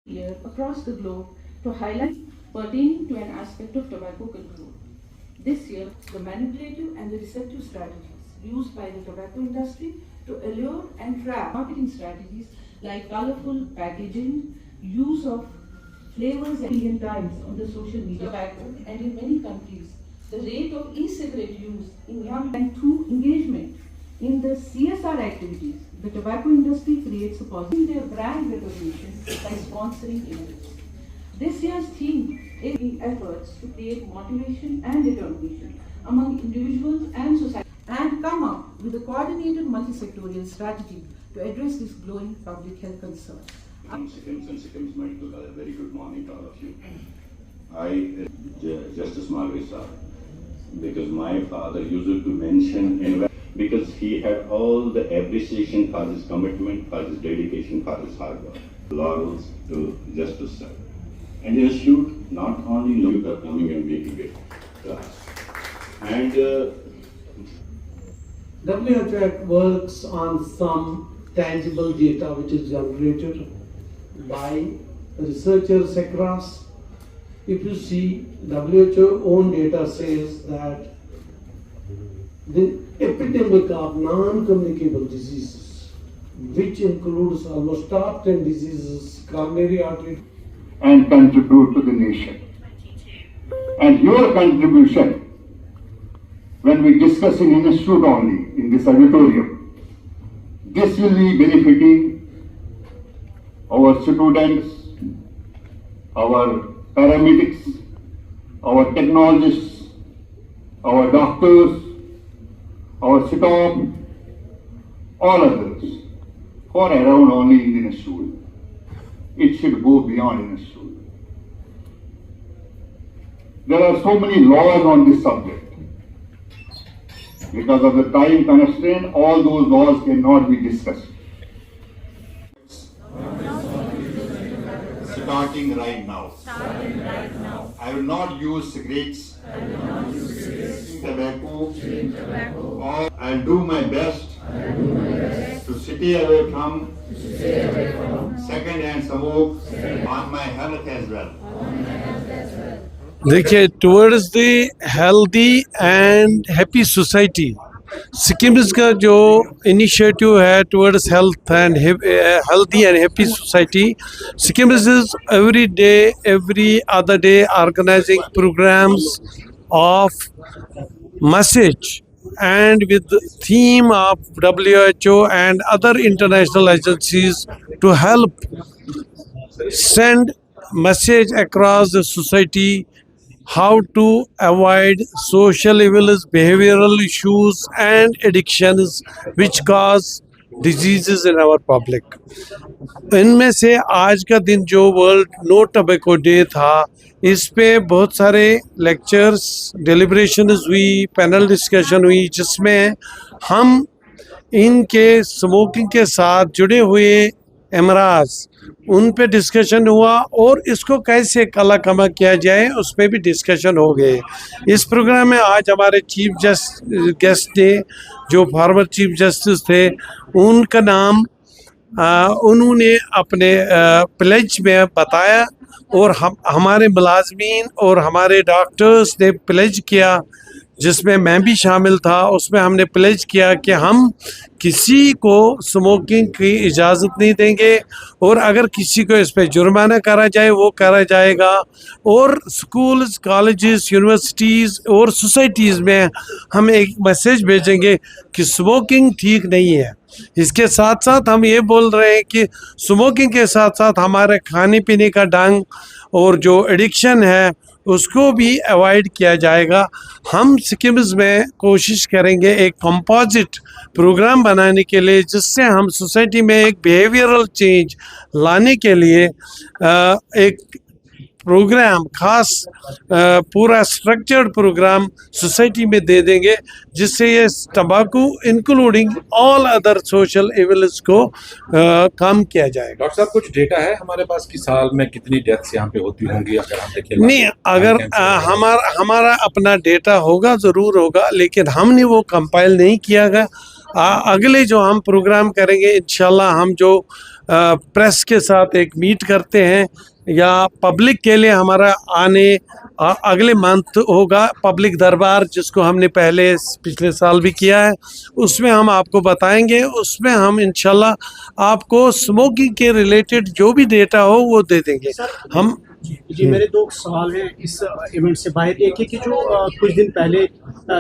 year across the globe to highlight pertaining to an aspect of tobacco control. This year, the manipulative and the deceptive strategies used by the tobacco industry to allure and trap marketing strategies like colorful packaging, use of flavors and Indian times on the social media tobacco, and in many countries, the rate of e-cigarette use in young and through engagement in the CSR activities, the tobacco industry creates a positive their brand recognition by sponsoring events. This year's theme is efforts to create motivation and determination among individuals and society and come up with a coordinated multi-sectorial strategy to address this growing public health concern. Sikkims Medical, a very good morning to all of you. Justice Malvi sir, because my father used to mention because he had all the appreciation for his commitment, for his dedication, for his hard work. Laurels to Justice sir. And institute not only you are coming and making it class. And WHO works on some tangible data which is generated by researchers across. If you see, WHO own data says that the epidemic of non-communicable diseases, which includes almost top 10 diseases, coronary artery, and contribute to the nation. And your contribution, when we discuss in institute only, in this auditorium, this will be benefiting our students, our paramedics, our technologists, our doctors, our staff, all others, who are around only in the institute. It should go beyond the institute. There are so many laws on this subject. Because of the time constraint, all those laws cannot be discussed. Starting right now. I will not use cigarettes, tobacco, or I'll do my best to stay away from second-hand smoke on my health as well. देखिए, towards the healthy and happy society, Sikkim's का जो initiative है towards health and healthy and happy society, Sikkim's is every day every other day organising programmes of message and with the theme of WHO and other international agencies to help send message across the society how to avoid social evils, behavioral issues and addictions which cause diseases in our public. इनमें से आज का दिन जो world no tobacco day था, इस पे बहुत सारे लेक्चर्स, डेलिब्रेशंस हुई, पैनल डिस्कशन हुई, जिसमें हम इनके स्मोकिंग के साथ जुड़े हुए एमराज उन पे डिस्कशन हुआ और इसको कैसे काला कमा किया जाए उस पर भी डिस्कशन हो गए। इस प्रोग्राम में आज हमारे चीफ गेस्ट थे जो फॉर्मर चीफ जस्टिस थे, उनका नाम उन्होंने अपने प्लेज में बताया और हमारे मुलाजमीन और हमारे डॉक्टर्स ने प्लेज किया, जिसमें मैं भी शामिल था। उसमें हमने प्लेज किया कि हम किसी को स्मोकिंग की इजाज़त नहीं देंगे और अगर किसी को इस पर जुर्माना करा जाए वो करा जाएगा, और स्कूल्स, कॉलेजेस, यूनिवर्सिटीज़ और सोसाइटीज़ में हम एक मैसेज भेजेंगे कि स्मोकिंग ठीक नहीं है। इसके साथ साथ हम ये बोल रहे हैं कि स्मोकिंग के साथ साथ हमारे खाने पीने का ढंग और जो एडिक्शन है उसको भी अवॉइड किया जाएगा। हम सिक्किम्स में कोशिश करेंगे एक कंपोजिट प्रोग्राम बनाने के लिए, जिससे हम सोसाइटी में एक बिहेवियरल चेंज लाने के लिए एक प्रोग्राम खास पूरा स्ट्रक्चर्ड प्रोग्राम सोसाइटी में दे देंगे, जिससे ये तंबाकू including all other social evils को कम किया जाएगा। डॉक्टर साहब, कुछ डेटा है हमारे पास कि साल में कितनी डेथ्स यहाँ पे होती होंगी? अगर हम देखें नहीं, अगर हमारा अपना डेटा होगा ज़रूर होगा, लेकिन हमने वो कंपाइल नहीं किया गया। अगले जो हम प्रोग्राम करेंगे इंशाल्लाह हम जो प्रेस के साथ एक मीट करते हैं या पब्लिक के लिए हमारा अगले मंथ होगा पब्लिक दरबार, जिसको हमने पिछले साल भी किया है। उसमें हम आपको बताएंगे, उसमें हम इंशाल्लाह आपको स्मोकिंग के रिलेटेड जो भी डेटा हो वो दे देंगे हम। जी मेरे 2 सवाल हैं इस इवेंट से बाहर। एक है कि जो कुछ दिन पहले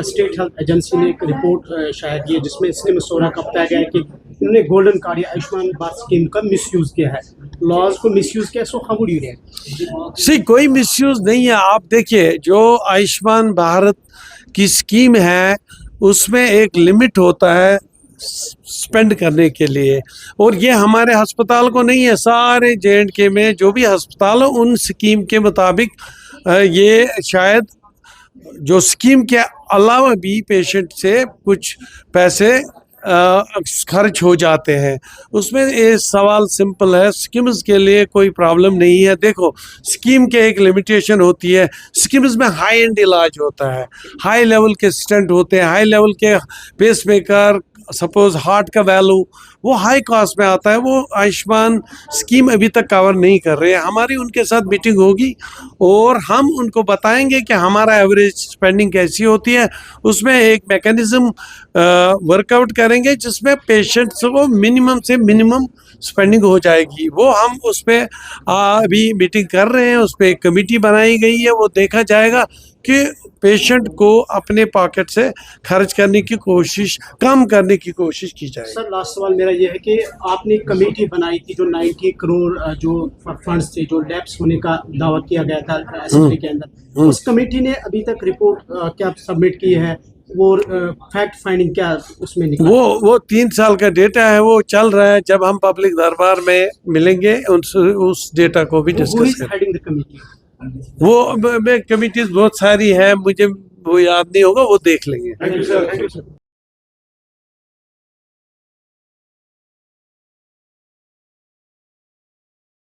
स्टेट हेल्थ एजेंसी ने एक रिपोर्ट शायद की है जिसमें इसने मसौदा का बताया गया है कि इन्होंने गोल्डन कार्ड या आयुष्मान भारत स्कीम का मिसयूज किया है, लॉज को मिसयूज किया। So how would you react? कोई मिसयूज नहीं है। आप देखिए, जो आयुष्मान भारत की स्कीम है उसमें एक लिमिट होता है स्पेंड करने के लिए, और ये हमारे अस्पताल को नहीं है, सारे J&K में जो भी अस्पताल है उन स्कीम के मुताबिक ये शायद जो स्कीम के अलावा भी पेशेंट से कुछ पैसे खर्च हो जाते हैं। उसमें ये सवाल सिंपल है, स्कीम्स के लिए कोई प्रॉब्लम नहीं है। देखो, स्कीम के एक लिमिटेशन होती है, स्कीम्स में हाई एंड इलाज होता है, हाई लेवल के स्टेंट होते हैं, हाई लेवल के पेसमेकर, सपोज हार्ट का वैल्यू वो हाई कॉस्ट में आता है, वो आयुष्मान स्कीम अभी तक कवर नहीं कर रहे हैं। हमारी उनके साथ मीटिंग होगी और हम उनको बताएंगे कि हमारा एवरेज स्पेंडिंग कैसी होती है। उसमें एक मैकेनिज्म वर्कआउट करेंगे जिसमें पेशेंट्स को मिनिमम से मिनिमम स्पेंडिंग हो जाएगी। वो हम उस पर अभी मीटिंग कर रहे हैं, उस पर एक कमेटी बनाई गई है, वो देखा जाएगा कि पेशेंट को अपने पॉकेट से खर्च करने की कोशिश, कम करने की कोशिश की जाए। सर लास्ट सवाल मेरा ये है कि आपने कमेटी बनाई थी जो 90 करोड़ जो फंड्स थे जो लैप्स होने का दावा किया गया था असेंबली के अंदर, उस कमेटी ने अभी तक रिपोर्ट क्या सबमिट की है? वो फैक्ट फाइंडिंग क्या उसमें निकला? वो 3 साल का डेटा है, वो चल रहा है। जब हम पब्लिक दरबार में मिलेंगे उस डेटा को भी डिस्कस करेंगे। वो कमिटीज बहुत सारी है, मुझे वो याद नहीं होगा, वो देख लेंगे। Thank you sir.